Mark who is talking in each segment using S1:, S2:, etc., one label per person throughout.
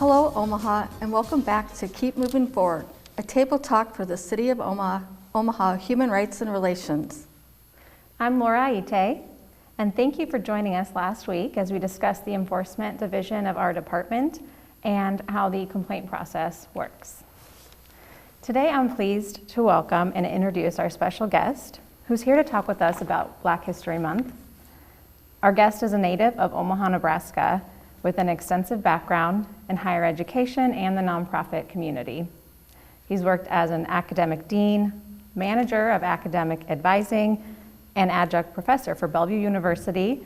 S1: Hello, Omaha, and welcome back to Keep Moving Forward, a table talk for the City of Omaha Human Rights and Relations.
S2: I'm Laura Aite, and thank you for joining us last week as we discussed the enforcement division of our department and how the complaint process works. Today, I'm pleased to welcome and introduce our special guest, who's here to talk with us about Black History Month. Our guest is a native of Omaha, Nebraska, with an extensive background in higher education and the nonprofit community. He's worked as an academic dean, manager of academic advising, and adjunct professor for Bellevue University,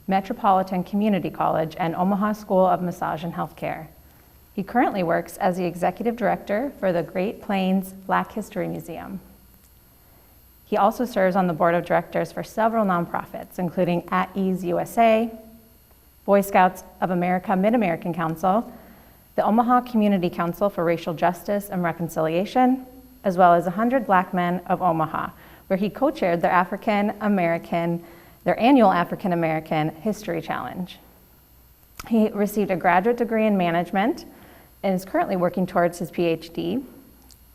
S2: Metropolitan Community College, and Omaha School of Massage and Healthcare. He currently works as the executive director for the Great Plains Black History Museum. He also serves on the board of directors for several nonprofits, including At Ease USA, Boy Scouts of America Mid-American Council, the Omaha Community Council for Racial Justice and Reconciliation, as well as 100 Black Men of Omaha, where he co-chaired their annual African American History Challenge. He received a graduate degree in management and is currently working towards his PhD.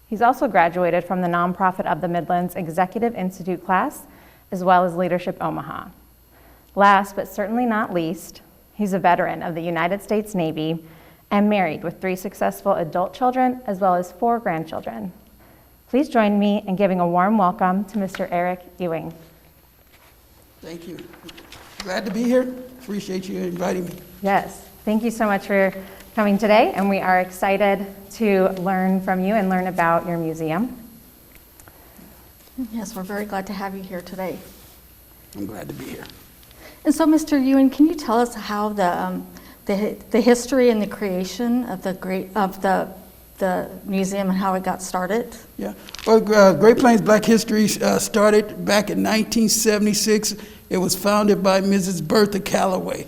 S2: He's also graduated from the Nonprofit of the Midlands Executive Institute class, as well as Leadership Omaha. Last, but certainly not least, he's a veteran of the United States Navy and married with 3 successful adult children, as well as 4 grandchildren. Please join me in giving a warm welcome to Mr. Eric Ewing.
S3: Thank you. Glad to be here. Appreciate you inviting me.
S2: Yes, thank you so much for coming today, and we are excited to learn from you and learn about your museum.
S1: Yes, we're very glad to have you here today.
S3: I'm glad to be here.
S1: And so, Mr. Ewing, can you tell us how the history and the creation of the museum and how it got started?
S3: Yeah. Well, Great Plains Black History started back in 1976. It was founded by Mrs. Bertha Calloway,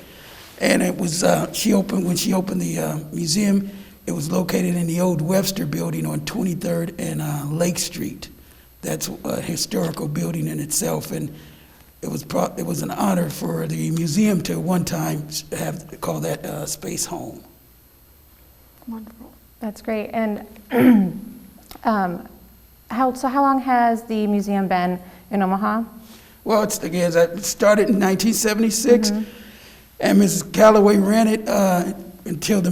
S3: and it was when she opened the museum. It was located in the old Webster building on 23rd and Lake Street. That's a historical building in itself, and it was an honor for the museum to one time call that space home.
S1: Wonderful.
S2: That's great. And how long has the museum been in Omaha?
S3: Well, it started in 1976, and Mrs. Calloway ran it until the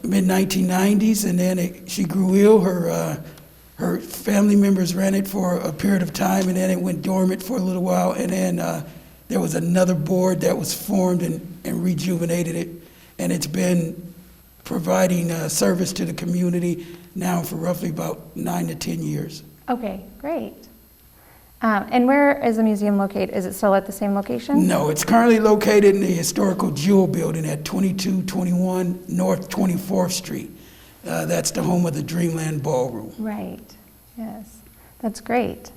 S3: mid-1990s, and then she grew ill. Her family members ran it for a period of time, and then it went dormant for a little while, and then there was another board that was formed and rejuvenated it, and it's been providing service to the community now for roughly about 9 to 10 years.
S2: Okay, great. And where is the museum located? Is it still at the same location?
S3: No, it's currently located in the historical Jewel building at 2221 North 24th Street. That's the home of the Dreamland Ballroom.
S2: Right, yes, that's great.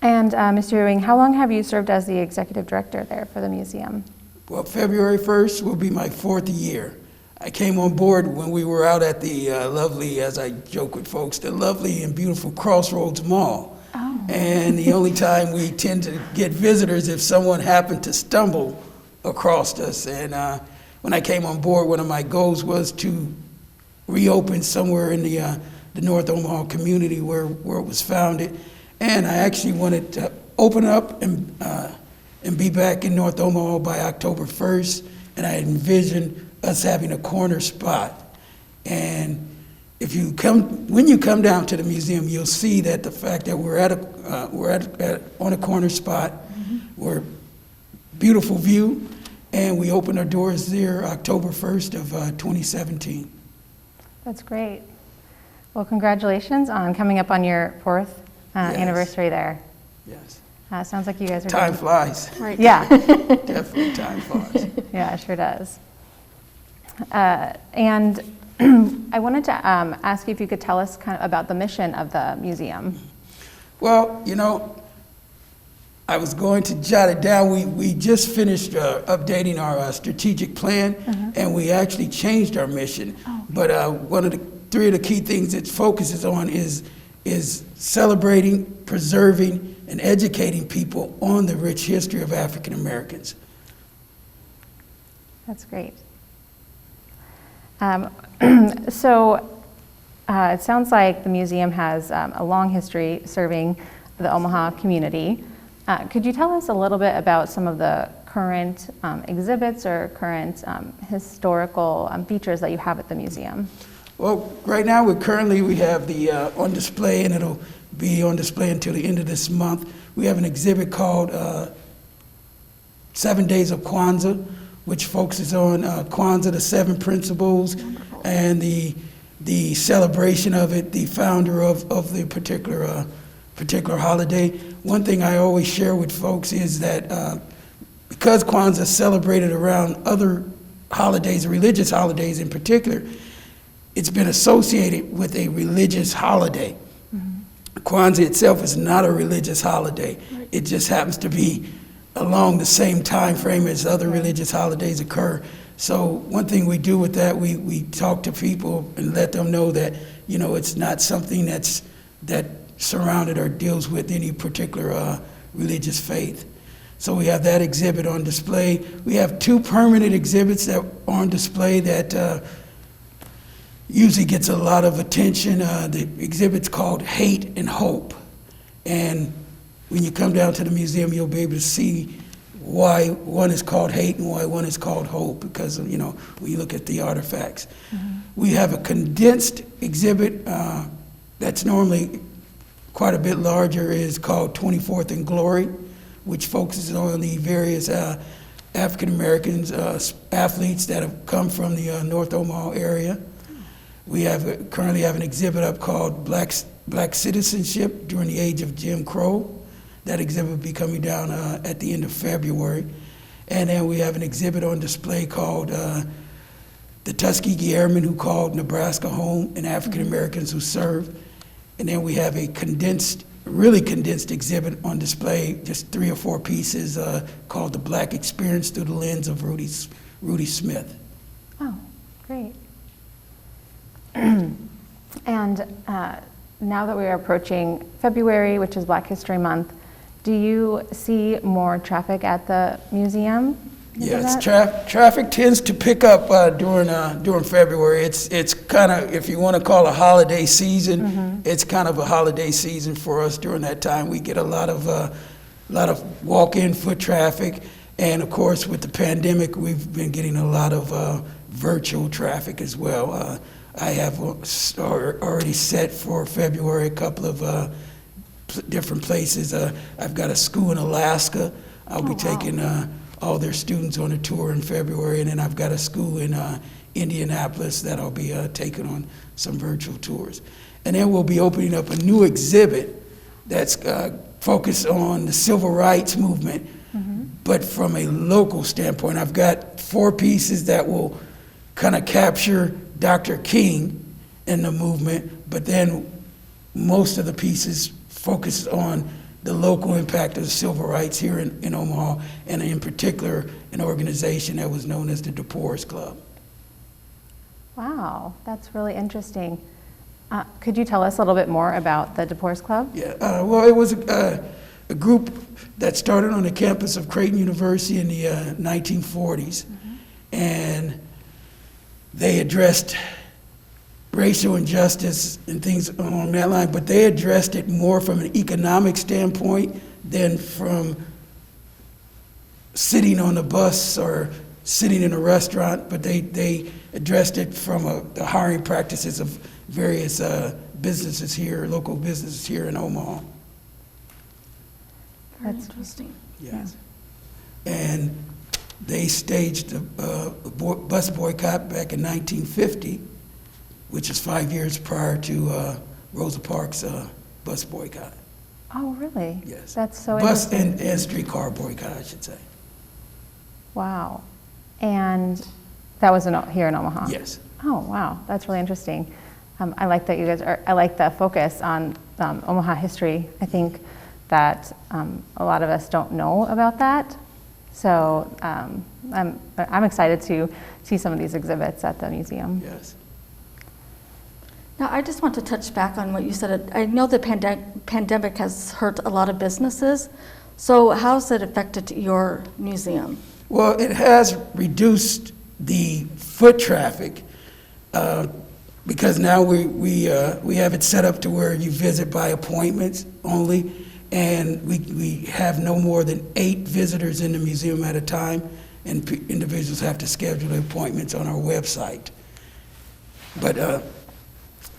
S2: And Mr. Ewing, how long have you served as the executive director there for the museum?
S3: Well, February 1st will be my 4th year. I came on board when we were out at the lovely, as I joke with folks, the lovely and beautiful Crossroads Mall.
S2: Oh.
S3: And the only time we tend to get visitors if someone happened to stumble across us. And when I came on board, one of my goals was to reopen somewhere in the North Omaha community where it was founded. And I actually wanted to open up and be back in North Omaha by October 1st. And I envisioned us having a corner spot. And when you come down to the museum, you'll see that the fact that we're on a corner spot, we're beautiful view, and we opened our doors there October 1st of 2017.
S2: That's great. Well, congratulations on coming up on your 4th
S3: Yes.
S2: anniversary there.
S3: Yes.
S2: Sounds like you guys are
S3: Time flies.
S1: Right.
S2: Yeah.
S3: Definitely time flies.
S2: Yeah, it sure does. And I wanted to ask you if you could tell us kind of about the mission of the museum.
S3: Well, I was going to jot it down. We just finished updating our strategic plan, and we actually changed our mission.
S2: Oh.
S3: But one of the 3 of the key things it focuses on is celebrating, preserving, and educating people on the rich history of African Americans.
S2: That's great. Um, so it sounds like the museum has a long history serving the Omaha community. Could you tell us a little bit about some of the current exhibits or current historical features that you have at the museum?
S3: Well, right now we have the on display, and it'll be on display until the end of this month. We have an exhibit called 7 Days of Kwanzaa, which focuses on Kwanzaa, the 7 principles, and the celebration of it, the founder of the particular holiday. One thing I always share with folks is that because Kwanzaa is celebrated around other holidays, religious holidays in particular, it's been associated with a religious holiday. Kwanzaa itself is not a religious holiday. It just happens to be along the same time frame as other religious holidays occur. So one thing we do with that, we talk to people and let them know that, you know, it's not something that surrounded or deals with any particular religious faith. So we have that exhibit on display. We have 2 permanent exhibits that are on display that usually gets a lot of attention. The exhibit's called Hate and Hope. And when you come down to the museum, you'll be able to see why one is called hate and why one is called hope, because of, you know, when you look at the artifacts. We have a condensed exhibit that's normally quite a bit larger, is called 24th and Glory, which focuses on the various African Americans, athletes that have come from the North Omaha area. We currently have an exhibit up called Black Citizenship During the Age of Jim Crow. That exhibit will be coming down at the end of February. And then we have an exhibit on display called The Tuskegee Airmen Who Called Nebraska Home and African Americans Who Served. And then we have a really condensed exhibit on display, just 3 or 4 pieces, called The Black Experience Through the Lens of Rudy Smith.
S2: Oh, great. And now that we are approaching February, which is Black History Month, do you see more traffic at the museum?
S3: Yes, traffic tends to pick up during February. It's kind of, if you want to call a holiday season, it's kind of a holiday season for us during that time. We get a lot of walk-in foot traffic, and of course with the pandemic, we've been getting a lot of virtual traffic as well. I have already set for February a couple of different places. I've got a school in Alaska. I'll be taking all their students on a tour in February, and then I've got a school in Indianapolis that I'll be taking on some virtual tours. And then we'll be opening up a new exhibit that's focused on the civil rights movement, but from a local standpoint. I've got 4 pieces that will kind of capture Dr. King and the movement, but then most of the pieces focus on the local impact of the civil rights here in Omaha, and in particular, an organization that was known as the DePores Club.
S2: Wow, that's really interesting. Could you tell us a little bit more about the DePores Club?
S3: Yeah, well, it was a group that started on the campus of Creighton University in the 1940s, and they addressed racial injustice and things along that line, but they addressed it more from an economic standpoint than from sitting on a bus or sitting in a restaurant, but they addressed it from the hiring practices of various businesses here, local businesses here in Omaha.
S1: That's interesting.
S3: Yes. And they staged a bus boycott back in 1950, which is 5 years prior to Rosa Parks' bus boycott.
S2: Oh, really?
S3: Yes.
S2: That's so
S3: bus
S2: interesting.
S3: and streetcar boycott, I should say.
S2: Wow. And that was here in Omaha?
S3: Yes.
S2: Oh, wow. That's really interesting. I like that I like the focus on Omaha history. I think that a lot of us don't know about that. So I'm excited to see some of these exhibits at the museum.
S3: Yes.
S1: Now, I just want to touch back on what you said. I know the pandemic has hurt a lot of businesses. So how's it affected your museum?
S3: Well, it has reduced the foot traffic, because now we have it set up to where you visit by appointments only, and we have no more than 8 visitors in the museum at a time, and individuals have to schedule their appointments on our website. But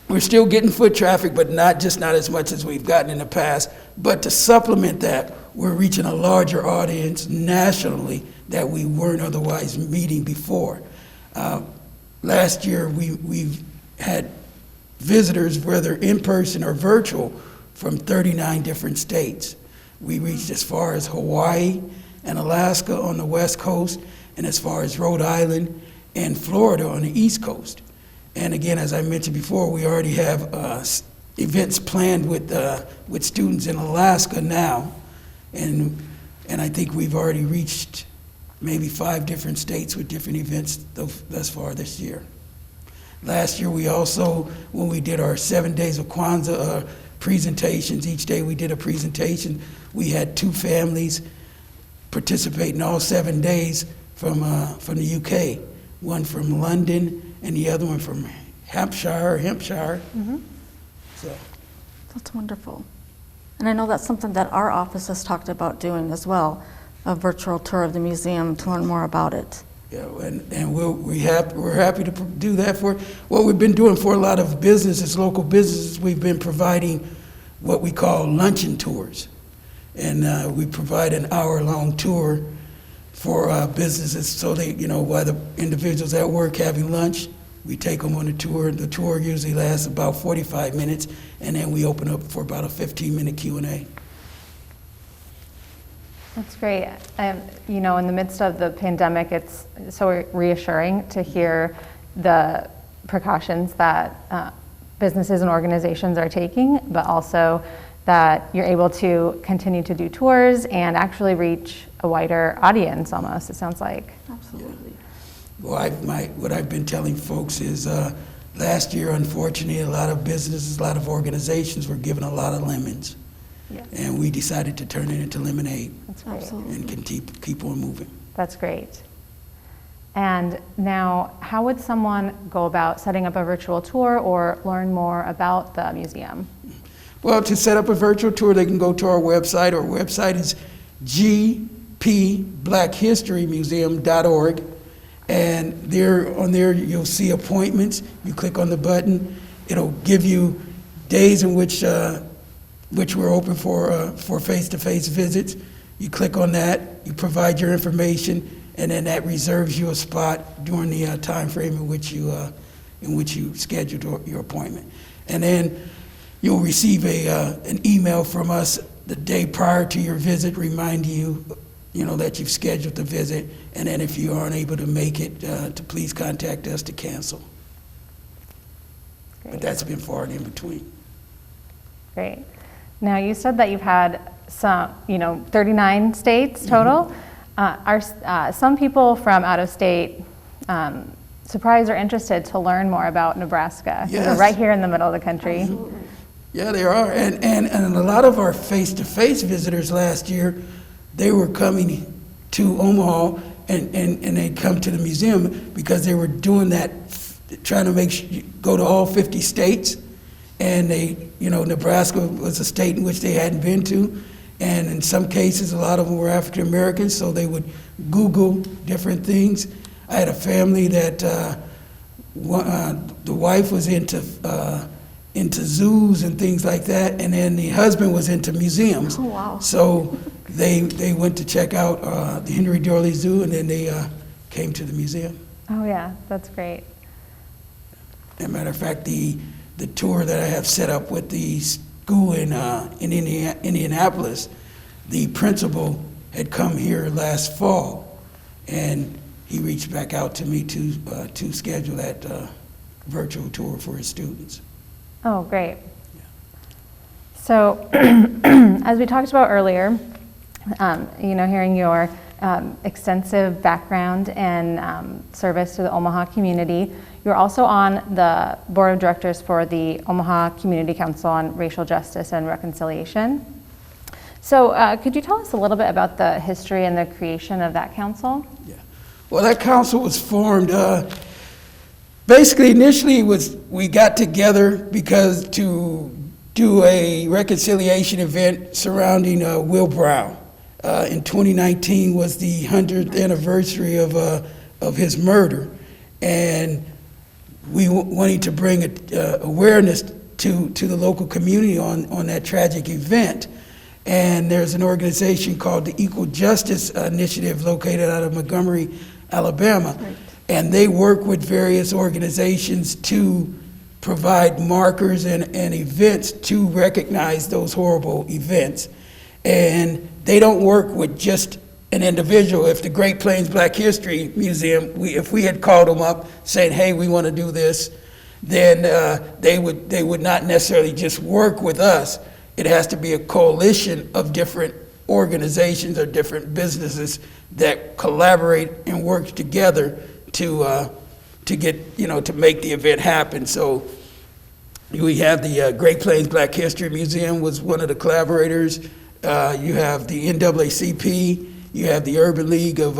S3: we're still getting foot traffic, but not as much as we've gotten in the past. But to supplement that, we're reaching a larger audience nationally that we weren't otherwise meeting before. Last year, we've had visitors, whether in person or virtual, from 39 different states. We reached as far as Hawaii and Alaska on the West Coast, and as far as Rhode Island and Florida on the East Coast. And again, as I mentioned before, we already have events planned with students in Alaska now, and I think we've already reached maybe 5 different states with different events thus far this year. Last year, we also, when we did our 7 days of Kwanzaa presentations, each day we did a presentation, we had 2 families participate in all 7 days from the UK, one from London and the other one from Hampshire.
S1: Mm-hmm.
S3: So
S1: That's wonderful. And I know that's something that our office has talked about doing as well, a virtual tour of the museum to learn more about it.
S3: yeah, and we're happy to do that for what we've been doing for a lot of businesses, local businesses. We've been providing what we call luncheon tours, and we provide an hour-long tour for businesses, so they, while the individuals at work having lunch, we take them on a tour. The tour usually lasts about 45 minutes, and then we open up for about a 15-minute Q&A.
S2: That's great. In the midst of the pandemic, it's so reassuring to hear the precautions that businesses and organizations are taking, but also that you're able to continue to do tours and actually reach a wider audience almost, it sounds like.
S1: Absolutely.
S3: Well, what I've been telling folks is last year, unfortunately, a lot of businesses, a lot of organizations were given a lot of lemons.
S2: Yes.
S3: And we decided to turn it into lemonade.
S2: That's great.
S1: Absolutely.
S3: And can keep on moving.
S2: That's great. And now, how would someone go about setting up a virtual tour or learn more about the museum?
S3: Well, to set up a virtual tour, they can go to our website. Our website is gpblackhistorymuseum.org. And on there, you'll see appointments. You click on the button. It'll give you days in which we're open for face-to-face visits. You click on that. You provide your information, and then that reserves you a spot during the time frame in which you scheduled your appointment. And then you'll receive an email from us the day prior to your visit, reminding you, that you've scheduled the visit. And then if you aren't able to make it, to please contact us to cancel.
S2: Great.
S3: But that's been far and in between.
S2: Great. Now, you said that you've had some, 39 states total. Are some people from out of state surprised or interested to learn more about Nebraska?
S3: Yes.
S2: We're right here in the middle of the country.
S1: Absolutely.
S3: Yeah, there are, and a lot of our face-to-face visitors last year, they were coming to Omaha and they'd come to the museum because they were doing that, trying to go to all 50 states, and Nebraska was a state in which they hadn't been to, and in some cases, a lot of them were African Americans, so they would Google different things. I had a family that the wife was into zoos and things like that, and then the husband was into museums.
S1: Oh, wow.
S3: So they went to check out the Henry Doorly Zoo, and then they came to the museum.
S2: Oh yeah, that's great.
S3: As a matter of fact, the tour that I have set up with the school in Indianapolis, the principal had come here last fall, and he reached back out to me to schedule that virtual tour for his students.
S2: Oh, great. So, as we talked about earlier, hearing your extensive background and service to the Omaha community, you're also on the board of directors for the Omaha Community Council on Racial Justice and Reconciliation. So, could you tell us a little bit about the history and the creation of that council?
S3: Yeah. Well, that council was formed Basically, initially we got together because to do a reconciliation event surrounding Will Brown. In 2019 was the 100th anniversary of his murder, and we wanted to bring awareness to the local community on that tragic event. And there's an organization called the Equal Justice Initiative located out of Montgomery, Alabama.
S1: Right.
S3: And they work with various organizations to provide markers and events to recognize those horrible events. And they don't work with just an individual. If the Great Plains Black History Museum, if we had called them up saying, hey, we want to do this, then they would not necessarily just work with us. It has to be a coalition of different organizations or different businesses that collaborate and work together to get, to make the event happen. So we have the Great Plains Black History Museum was one of the collaborators. You have the NAACP, you have the Urban League of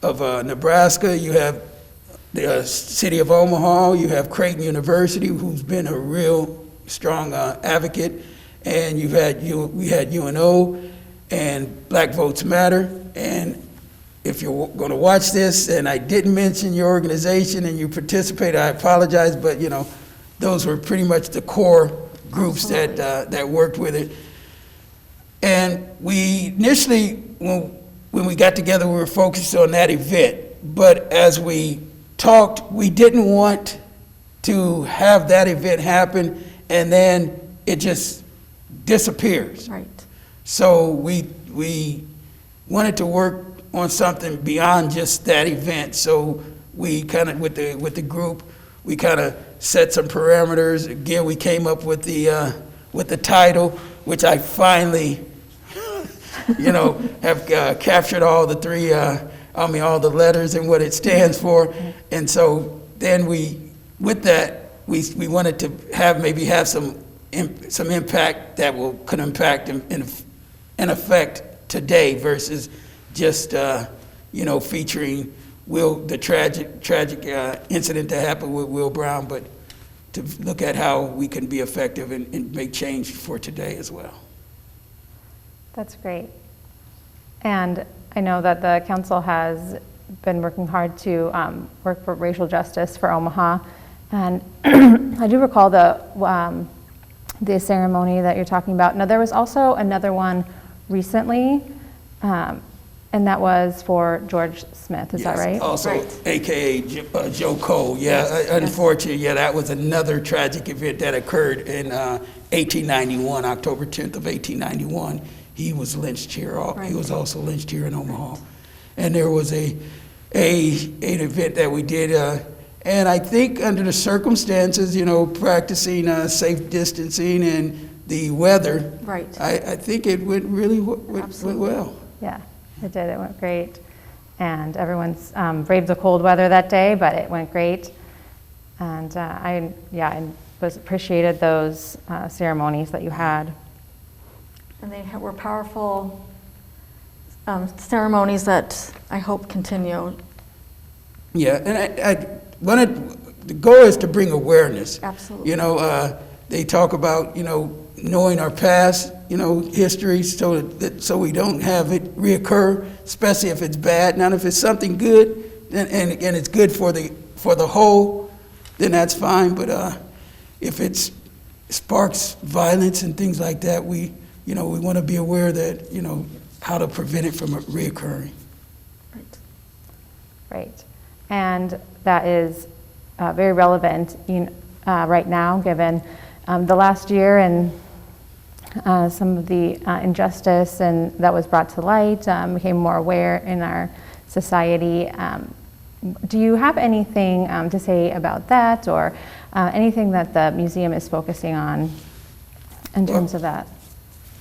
S3: Nebraska, you have the City of Omaha, you have Creighton University, who's been a real strong advocate, and we had UNO and Black Votes Matter. And if you're going to watch this and I didn't mention your organization and you participated, I apologize, but those were pretty much the core groups that worked with it. And we initially, when we got together, we were focused on that event. But as we talked, we didn't want to have that event happen and then it just disappears.
S1: Right.
S3: So we wanted to work on something beyond just that event. So we kind of, with the group, we kind of set some parameters. Again, we came up with the title, which I finally, have captured all the all the letters and what it stands for. And so then with that, we wanted to have some impact that could impact and affect today versus just featuring the tragic incident that happened with Will Brown, but to look at how we can be effective and make change for today as well.
S2: That's great. And I know that the council has been working hard to work for racial justice for Omaha. And I do recall the ceremony that you're talking about. Now, there was also another one recently, and that was for George Smith, is that right?
S3: Also,
S1: Right.
S3: AKA Joe Cole. Yeah, unfortunately, that was another tragic event that occurred in 1891, October 10th of 1891. He was lynched here.
S1: Right.
S3: He was also lynched here in Omaha. And there was an event that we did, and I think under the circumstances, practicing safe distancing and the weather,
S1: Right.
S3: I think it went went
S1: Absolutely.
S3: well.
S2: Yeah, it did. It went great. And everyone's braved the cold weather that day, but it went great. And I appreciated those ceremonies that you had.
S1: And they were powerful ceremonies that I hope continue.
S3: Yeah, and I wanted, the goal is to bring awareness.
S1: Absolutely.
S3: They talk about, knowing our past, history, so we don't have it reoccur, especially if it's bad. Now, if it's something good, and it's good for the whole, then that's fine. But if it sparks violence and things like that, we want to be aware that, how to prevent it from reoccurring.
S1: Right.
S2: Right. And that is very relevant right now, given the last year and some of the injustice and that was brought to light, became more aware in our society. Do you have anything to say about that, or anything that the museum is focusing on in terms of that?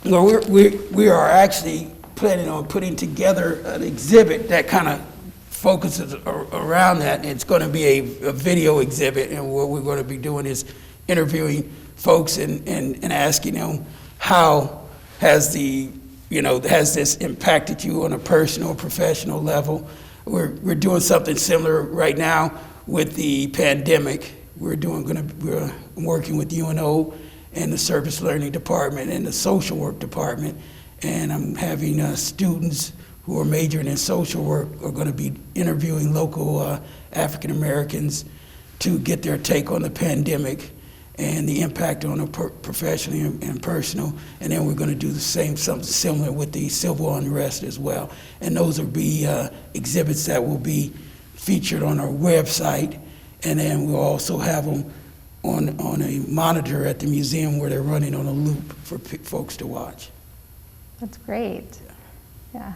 S3: Well, we are actually planning on putting together an exhibit that kind of focuses around that. And it's going to be a video exhibit, and what we're going to be doing is interviewing folks and asking them, how has this impacted you on a personal, professional level? We're doing something similar right now with the pandemic, we're working with UNO and the Service Learning Department and the Social Work Department, and I'm having students who are majoring in social work are going to be interviewing local African Americans to get their take on the pandemic and the impact on them professionally and personal. And then we're going to do something similar with the civil unrest as well. And those will be exhibits that will be featured on our website. And then we'll also have them on a monitor at the museum where they're running on a loop for folks to watch.
S2: That's great. Yeah.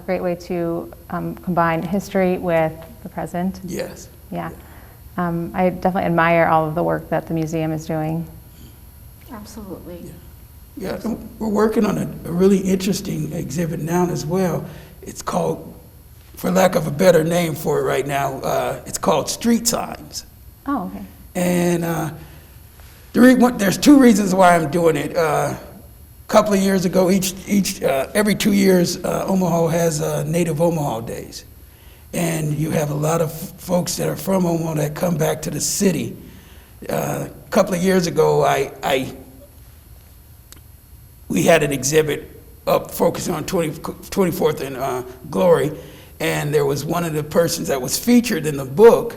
S2: Great way to combine history with the present.
S3: Yes.
S2: Yeah. I definitely admire all of the work that the museum is doing.
S1: Absolutely.
S3: Yeah, we're working on a really interesting exhibit now as well. It's called, for lack of a better name for it right now, it's called Street Signs.
S2: Oh, okay.
S3: And there's two reasons why I'm doing it. A couple of years ago, every 2 years, Omaha has Native Omaha Days. And you have a lot of folks that are from Omaha that come back to the city. A couple of years ago, we had an exhibit up focusing on 24th and Glory, and there was one of the persons that was featured in the book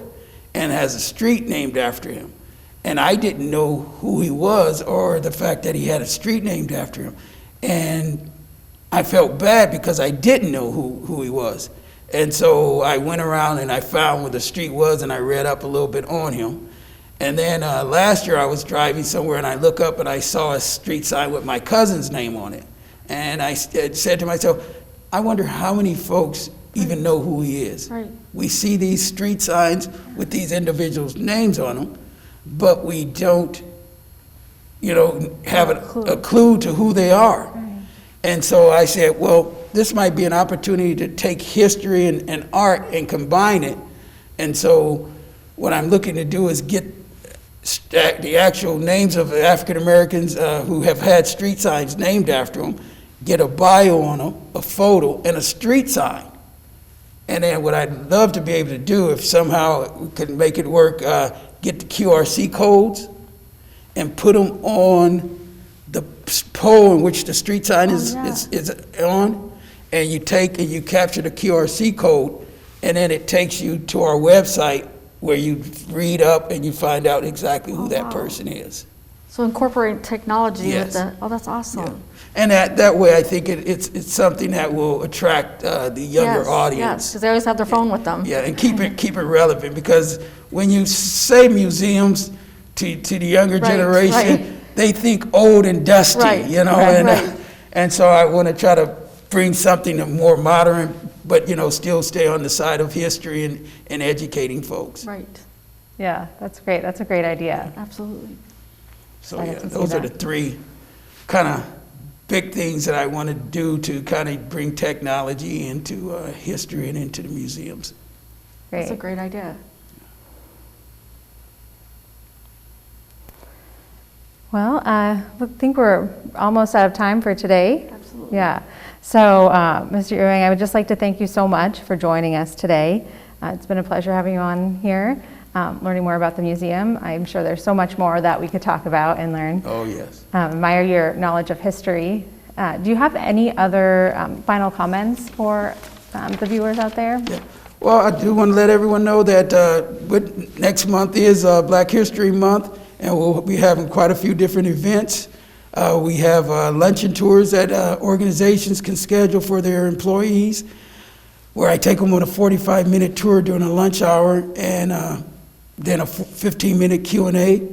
S3: and has a street named after him. And I didn't know who he was or the fact that he had a street named after him. And I felt bad because I didn't know who he was. And so I went around and I found where the street was and I read up a little bit on him. And then last year I was driving somewhere and I look up and I saw a street sign with my cousin's name on it. And I said to myself, I wonder how many folks even know who he is.
S1: Right.
S3: We see these street signs with these individuals' names on them, but we don't, have a clue to who they are.
S1: Right.
S3: And so I said, well, this might be an opportunity to take history and art and combine it. And so what I'm looking to do is get the actual names of African Americans who have had street signs named after them, get a bio on them, a photo, and a street sign. And then what I'd love to be able to do, if somehow we could make it work, get the QRC codes and put them on the pole in which the street sign is on, and you capture the QRC code, and then it takes you to our website where you read up and you find out exactly who that person is.
S1: So incorporate technology
S3: Yes.
S1: with the, that's awesome.
S3: Yeah. And that way I think it's something that will attract the younger audience.
S1: Yes, because they always have their phone with them.
S3: Yeah, and keep it relevant, because when you say museums to the younger generation,
S1: right.
S3: they think old and dusty,
S1: Right,
S3: and and so I want to try to bring something more modern, but still stay on the side of history and educating folks.
S1: Right,
S2: Yeah, that's great. That's a great idea.
S1: absolutely.
S3: So
S2: Excited
S3: yeah,
S2: to see
S3: those are the
S2: that.
S3: three kind of big things that I want to do to kind of bring technology into history and into the museums.
S2: Great.
S1: That's a great idea.
S2: Well, I think we're almost out of time for today.
S1: Absolutely.
S2: Yeah. So, Mr. Ewing, I would just like to thank you so much for joining us today. It's been a pleasure having you on here, learning more about the museum. I'm sure there's so much more that we could talk about and learn.
S3: Oh, yes.
S2: Admire your knowledge of history. Do you have any other final comments for the viewers out there?
S3: Yeah. Well, I do want to let everyone know that next month is Black History Month, and we'll be having quite a few different events. We have luncheon tours that organizations can schedule for their employees, where I take them on a 45-minute tour during a lunch hour, and then a 15-minute Q&A.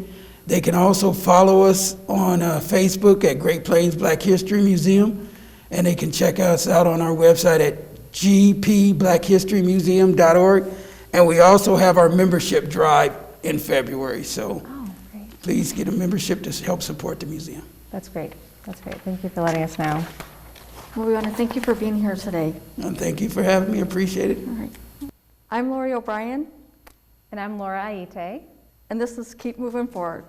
S3: They can also follow us on Facebook at Great Plains Black History Museum, and they can check us out on our website at gpblackhistorymuseum.org. And we also have our membership drive in February, so
S2: Great.
S3: please get a membership to help support the museum.
S2: That's great. That's great. Thank you for letting us know.
S1: Well, we want to thank you for being here today.
S3: And thank you for having me. Appreciate it.
S1: All right. I'm Lori O'Brien,
S2: And I'm Laura Aite.
S1: and this is Keep Moving Forward.